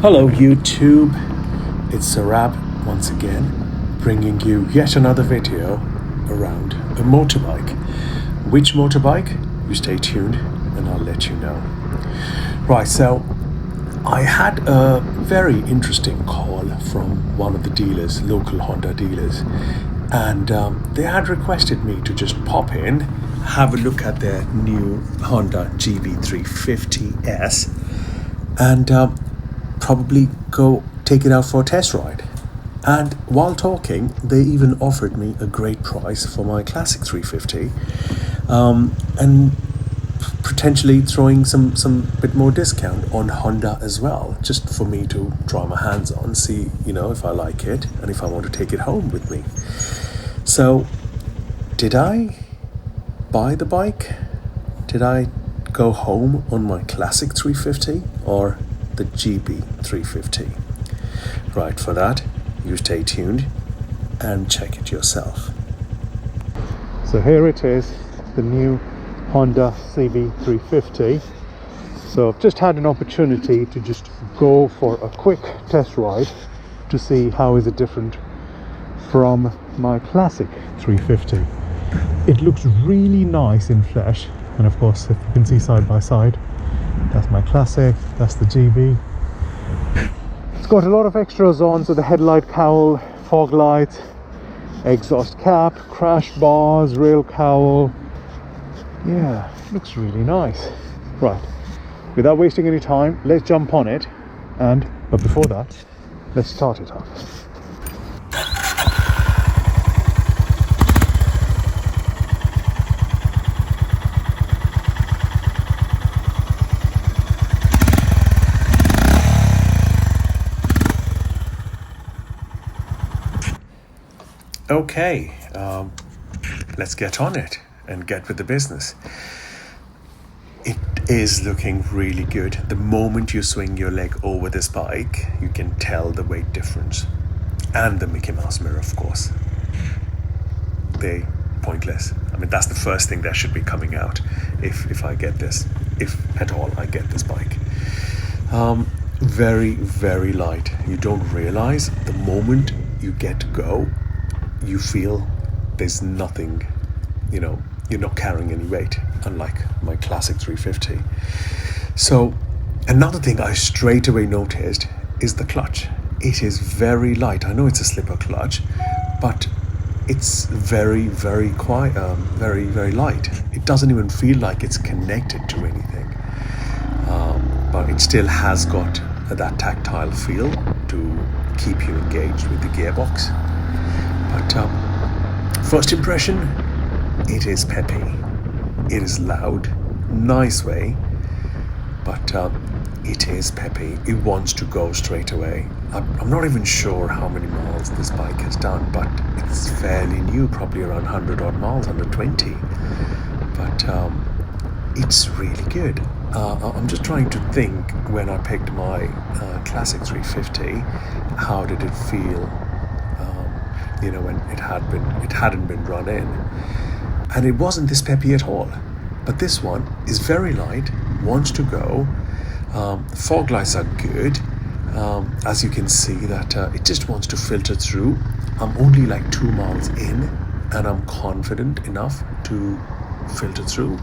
Hello YouTube, it's Sarab once again, bringing you yet another video around a motorbike. Which motorbike? You stay tuned and I'll let you know. Right, so I had a very interesting call from one of the dealers, local Honda dealers, and they had requested me to just pop in, have a look at their new Honda GB350S, and probably go take it out for a test ride. And while talking, they even offered me a great price for my Classic 350, and potentially throwing some bit more discount on Honda as well, just for me to try my hands on, see if I like it and if I want to take it home with me. So did I buy the bike? Did I go home on my Classic 350 or the GB350? Right, for that you stay tuned and check it yourself. So here it is, the new Honda GB350. So I've just had an opportunity to just go for a quick test ride to see how is it different from my Classic 350. It looks really nice in flesh, and of course if you can see side by side, that's my Classic, that's the GB. It's got a lot of extras on, so the headlight cowl, fog lights, exhaust cap, crash bars, rail cowl. Yeah, looks really nice. Right, without wasting any time, let's jump on it, but before that, let's start it up. Okay, let's get on it and get with the business. It is looking really good. The moment you swing your leg over this bike, you can tell the weight difference. And the Mickey Mouse mirror, of course. They pointless. I mean, that's the first thing that should be coming out if I get this, if at all I get this bike. Very, very light. You don't realize the moment you get to go, you feel there's nothing, you're not carrying any weight, unlike my Classic 350. So another thing I straight away noticed is the clutch. It is very light. I know it's a slipper clutch, but it's very, very quiet, very, very light. It doesn't even feel like it's connected to anything, but it still has got that tactile feel to keep you engaged with the gearbox. But first impression, it is peppy, it is loud, nice way, but it is peppy. It wants to go straight away. I'm not even sure how many miles this bike has done, but it's fairly new, probably around 100 odd miles, 120. But it's really good. I'm just trying to think, when I picked my Classic 350, how did it feel when it hadn't been run in, and it wasn't this peppy at all. But this one is very light, wants to go. Fog lights are good, as you can see that it just wants to filter through. I'm only like 2 miles in and I'm confident enough to filter through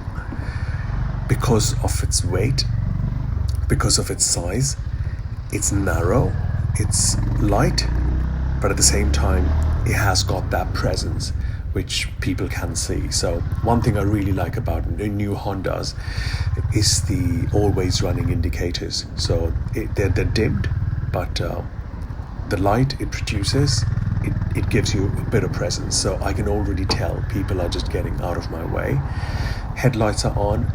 because of its weight, because of its size. It's narrow, it's light, but at the same time it has got that presence which people can see. So one thing I really like about the new Hondas is the always running indicators. So they're dimmed, but the light it produces, it gives you a bit of presence. So I can already tell people are just getting out of my way. Headlights are on,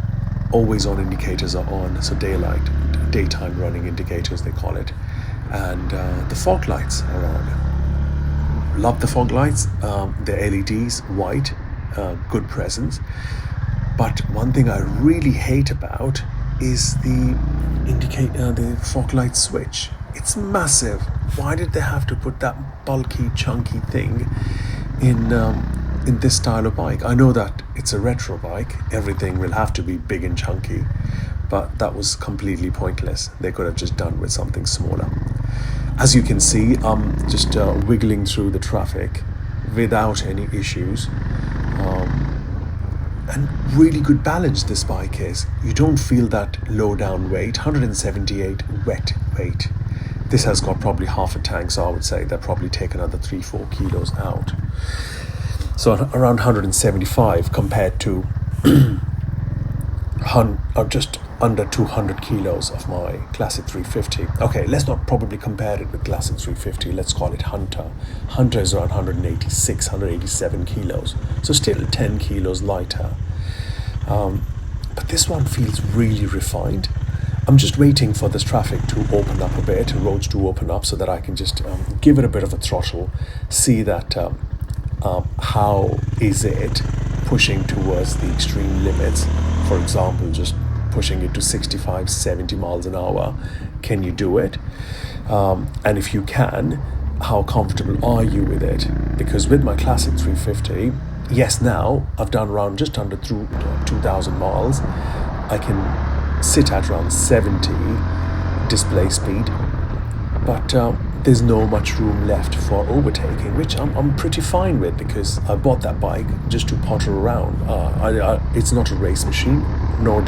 always on indicators are on, so daytime running indicators they call it, and the fog lights are on. Love the fog lights. The LEDs white, good presence. But one thing I really hate about is the fog light switch. It's massive. Why did they have to put that bulky, chunky thing in this style of bike? I know that it's a retro bike. Everything will have to be big and chunky, but that was completely pointless. They could have just done with something smaller. As you can see, I'm just wiggling through the traffic without any issues. And really good balance this bike is. You don't feel that low down weight, 178 wet weight. This has got probably half a tank, so I would say they'll probably take another 3-4 kilos out. So around 175 compared to just under 200 kilos of my Classic 350. Okay, let's not probably compare it with Classic 350. Let's call it Hunter. Hunter is around 186, 187 kilos. So still 10 kilos lighter. But this one feels really refined. I'm just waiting for this traffic to open up a bit, roads to open up, so that I can just give it a bit of a throttle, see that how is it pushing towards the extreme limits. For example, just pushing it to 65, 70 miles an hour. Can you do it? And if you can, how comfortable are you with it? Because with my Classic 350, yes, now I've done around just under 2,000 miles. I can sit at around 70 display speed, but there's no much room left for overtaking, which I'm pretty fine with, because I bought that bike just to potter around. It's not a race machine, nor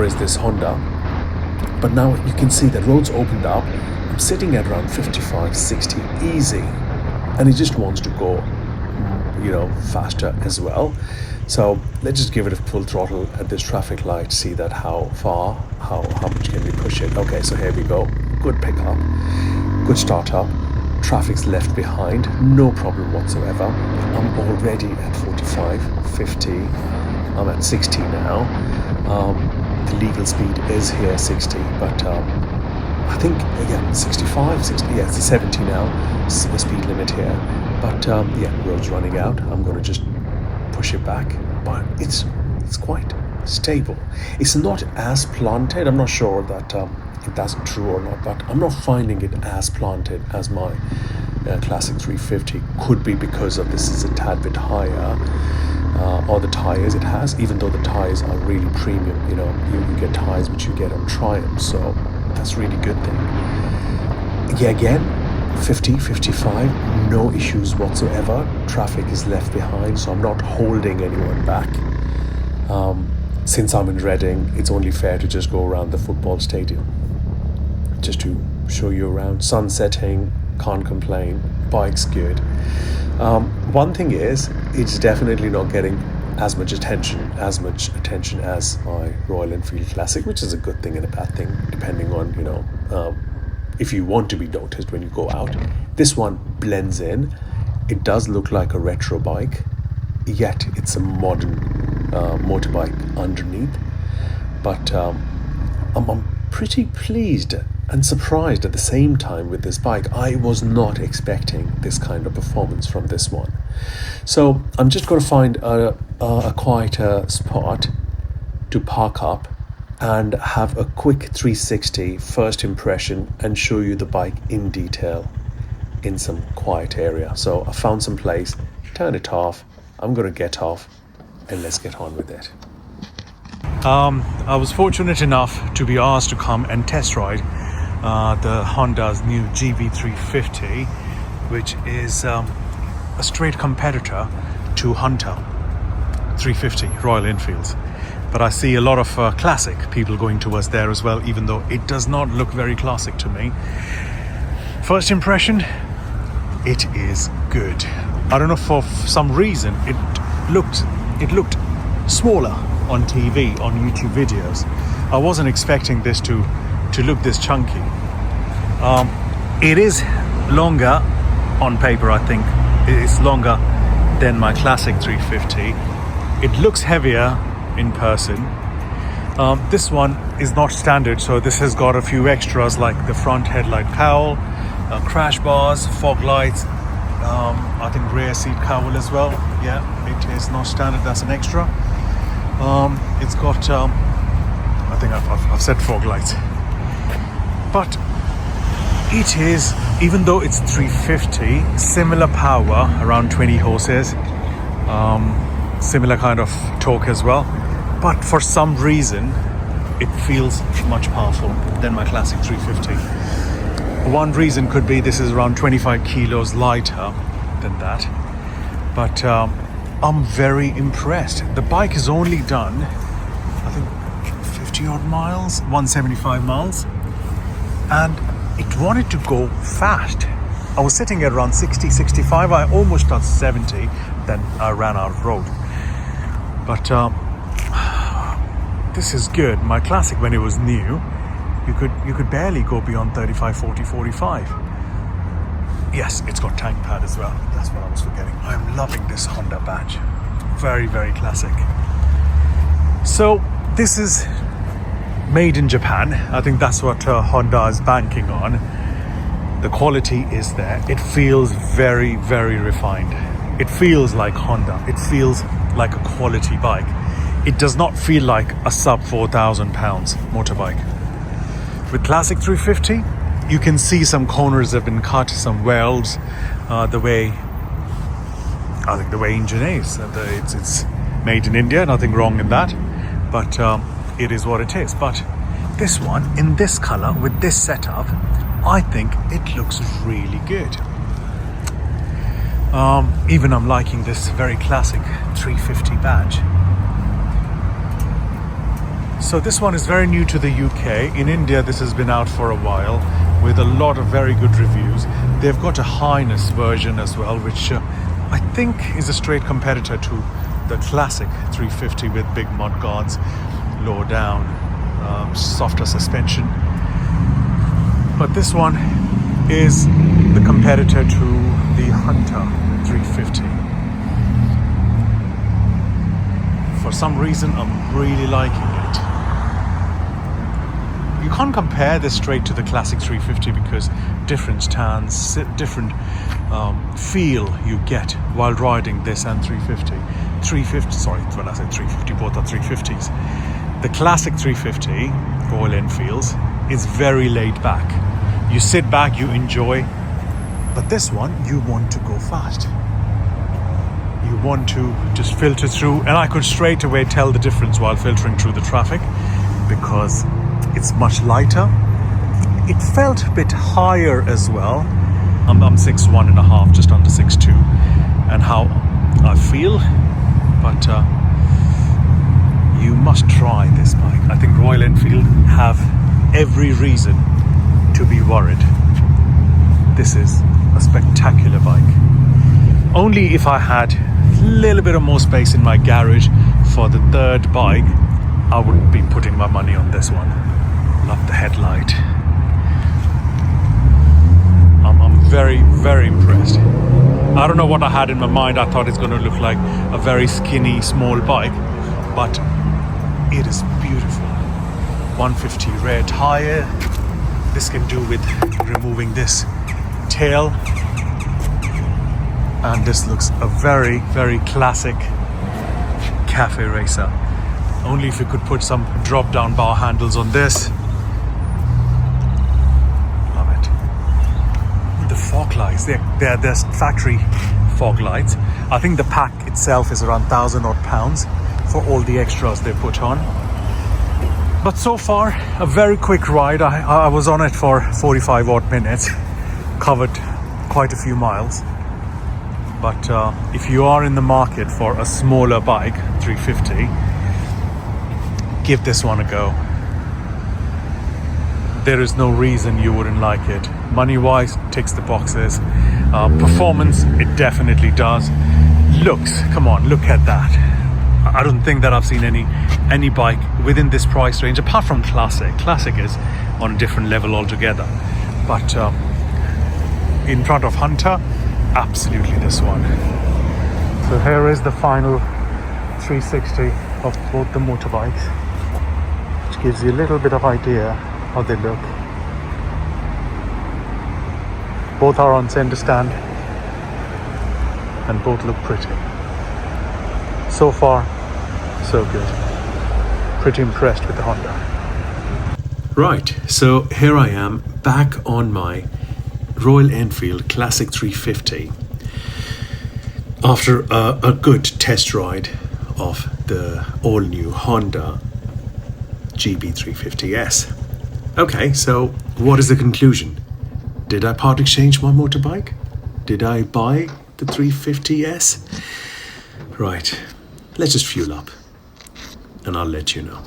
is this Honda. But now you can see that roads opened up. I'm sitting at around 55, 60 easy, and it just wants to go, faster as well. So let's just give it a full throttle at this traffic light, see that how much can we push it. Okay, so here we go. Good pickup, good start up. Traffic's left behind, no problem whatsoever. I'm already at 45, 50. I'm at 60 now. The legal speed is here 60, but I think again 65, 60. Yeah, it's 70 now. It's the speed limit here. But road's running out. I'm going to just push it back, but it's quite stable. It's not as planted. I'm not sure that if that's true or not, but I'm not finding it as planted as my Classic 350. Could be because of this is a tad bit higher, or the tires it has, even though the tires are really premium. You get tires which you get on Triumph, so that's really good thing. Yeah, again, 50, 55, no issues whatsoever. Traffic is left behind, so I'm not holding anyone back. Since I'm in Reading, it's only fair to just go around the football stadium, just to show you around. Sun setting, can't complain, bike's good. One thing is, it's definitely not getting as much attention as my Royal Enfield Classic, which is a good thing and a bad thing, depending on, if you want to be noticed when you go out. This one blends in. It does look like a retro bike, yet it's a modern motorbike underneath. But I'm pretty pleased and surprised at the same time with this bike. I was not expecting this kind of performance from this one. So I'm just going to find a quieter spot to park up and have a quick 360 first impression and show you the bike in detail in some quiet area. So I found some place, turn it off, I'm going to get off, and let's get on with it. I was fortunate enough to be asked to come and test ride the Honda's new GB350, which is a straight competitor to Hunter 350 Royal Enfields. But I see a lot of classic people going towards there as well, even though it does not look very classic to me. First impression, it is good. I don't know, for some reason it looked smaller on TV, on YouTube videos. I wasn't expecting this to look this chunky. It is longer on paper. I think it's longer than my Classic 350. It looks heavier in person. This one is not standard, so this has got a few extras like the front headlight cowl, crash bars, fog lights, I think rear seat cowl as well. Yeah, it is not standard, that's an extra. It's got I think I've said fog lights, but it is, even though it's 350, similar power, around 20 horses, similar kind of torque as well. But for some reason, it feels much powerful than my classic 350. One reason could be this is around 25 kilos lighter than that, but I'm very impressed. The bike has only done, I think, 50 odd miles, 175 miles, and it wanted to go fast. I was sitting at around 60, 65. I almost got 70, then I ran out of road. But this is good. My classic, when it was new, you could barely go beyond 35, 40, 45. Yes, it's got tank pad as well. That's what I was forgetting. I'm loving this Honda badge. Very, very classic. So this is made in Japan. I think that's what Honda is banking on. The quality is there. It feels very, very refined. It feels like Honda. It feels like a quality bike. It does not feel like a sub £4,000 motorbike. With classic 350, you can see some corners have been cut, some welds, the way engine is. It's made in India, nothing wrong in that, but it is what it is. But this one, in this color, with this setup, I think it looks really good. Even I'm liking this very classic 350 badge. So this one is very new to the UK. In India, this has been out for a while with a lot of very good reviews. They've got a Highness version as well, which I think is a straight competitor to the classic 350 with big mud guards, lower down, softer suspension. But this one is the competitor to the Hunter 350. For some reason, I'm really liking it. You can't compare this straight to the classic 350 because different stands, different feel you get while riding this and 350. 350, sorry, when I said 350, both are 350s. The classic 350, Royal Enfields, is very laid back. You sit back, you enjoy, but this one, you want to go fast. You want to just filter through, and I could straight away tell the difference while filtering through the traffic because it's much lighter. It felt a bit higher as well. I'm 6'1 and a half, just under 6'2", and how I feel, but you must try this bike. I think Royal Enfield have every reason to be worried. This is a spectacular bike. Only if I had a little bit of more space in my garage for the third bike, I would be putting my money on this one. Love the headlight. I'm very, very impressed. I don't know what I had in my mind. I thought it's going to look like a very skinny, small bike, but it is beautiful. 150 rear tire. This can do with removing this tail, and this looks a very, very classic cafe racer. Only if you could put some drop down bar handles on this. Love it. The fog lights, they're factory fog lights. I think the pack itself is around £1,000 odd for all the extras they put on. But so far, a very quick ride. I was on it for 45 odd minutes, covered quite a few miles. But if you are in the market for a smaller bike, 350, give this one a go. There is no reason you wouldn't like it. Money-wise, ticks the boxes. Performance, it definitely does. Looks, come on, look at that. I don't think that I've seen any bike within this price range, apart from Classic. Classic is on a different level altogether. But in front of Hunter, absolutely this one. So here is the final 360 of both the motorbikes, which gives you a little bit of idea how they look. Both are on center stand and both look pretty. So far, so good. Pretty impressed with the Honda. Right, so here I am back on my Royal Enfield Classic 350 after a good test ride of the all-new Honda GB350S. Okay, so what is the conclusion? Did I part exchange my motorbike? Did I buy the 350S? Right, let's just fuel up and I'll let you know.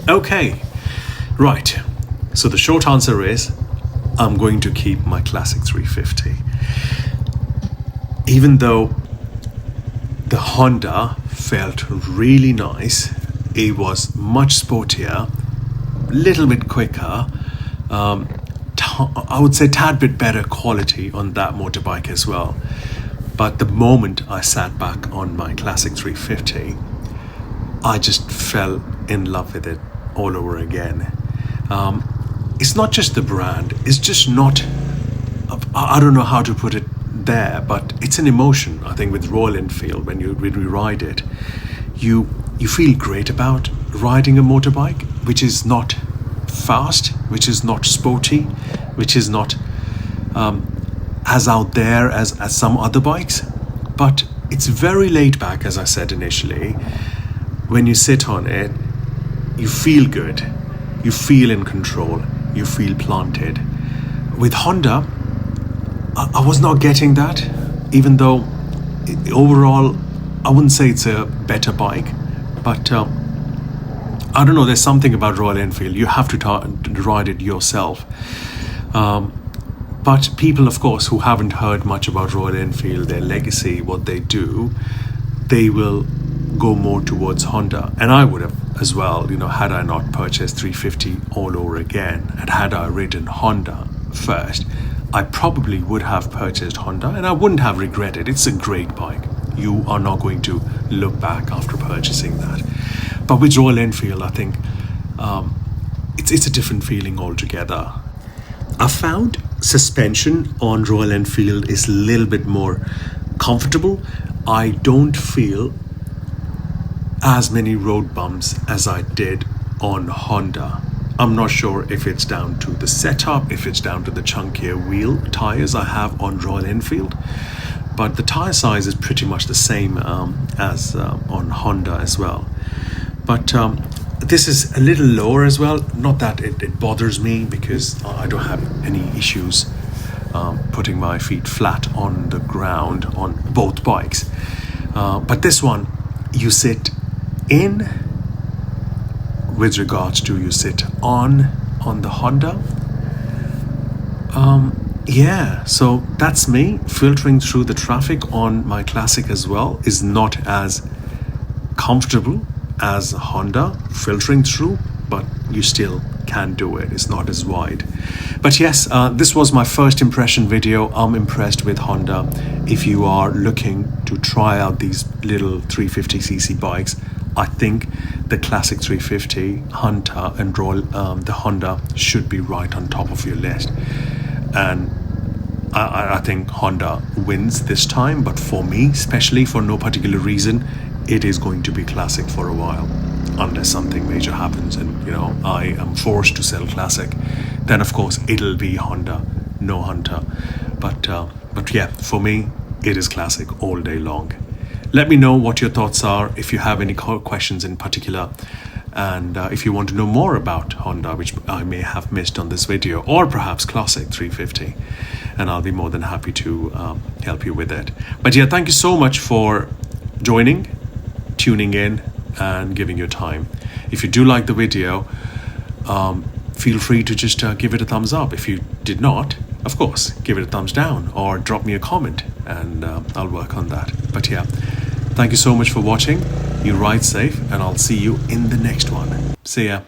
Okay, right. So the short answer is I'm going to keep my classic 350. Even though the Honda felt really nice, it was much sportier, little bit quicker, I would say tad bit better quality on that motorbike as well. But the moment I sat back on my classic 350, I just fell in love with it all over again. It's not just the brand, it's just not, I don't know how to put it there, but it's an emotion. I think with Royal Enfield, when you ride it, you feel great about riding a motorbike which is not fast, which is not sporty, which is not as out there as some other bikes, but it's very laid back. As I said initially, when you sit on it, you feel good, you feel in control, you feel planted. With Honda, I was not getting that, even though overall I wouldn't say it's a better bike, but I don't know, there's something about Royal Enfield, you have to ride it yourself. But people, of course, who haven't heard much about Royal Enfield, their legacy, what they do, they will go more towards Honda. And I would have as well, had I not purchased 350 all over again, and had I ridden Honda first, I probably would have purchased Honda and I wouldn't have regretted. It's a great bike. You are not going to look back after purchasing that. But with Royal Enfield, I think it's a different feeling altogether. I found suspension on Royal Enfield is a little bit more comfortable. I don't feel as many road bumps as I did on Honda. I'm not sure if it's down to the setup, if it's down to the chunkier wheel tires I have on Royal Enfield, but the tire size is pretty much the same as on Honda as well. But this is a little lower as well. Not that it bothers me, because I don't have any issues putting my feet flat on the ground on both bikes. But this one, you sit in with regards to you sit on the Honda. Yeah, so that's me. Filtering through the traffic on my Classic as well is not as comfortable as Honda filtering through, but you still can do it. It's not as wide. But yes, this was my first impression video. I'm impressed with Honda. If you are looking to try out these little 350cc bikes, I think the Classic 350, Hunter and Royal, the Honda should be right on top of your list. And I think Honda wins this time, but for me, especially for no particular reason, it is going to be Classic for a while, unless something major happens and I am forced to sell Classic. Then of course it'll be Honda, no Hunter. But yeah, for me, it is Classic all day long. Let me know what your thoughts are, if you have any questions in particular, and if you want to know more about Honda, which I may have missed on this video, or perhaps Classic 350, and I'll be more than happy to help you with it. But yeah, thank you so much for joining, tuning in, and giving your time. If you do like the video, feel free to just give it a thumbs up. If you did not, of course, give it a thumbs down or drop me a comment, and I'll work on that. But yeah, thank you so much for watching. You ride safe, and I'll see you in the next one. See ya.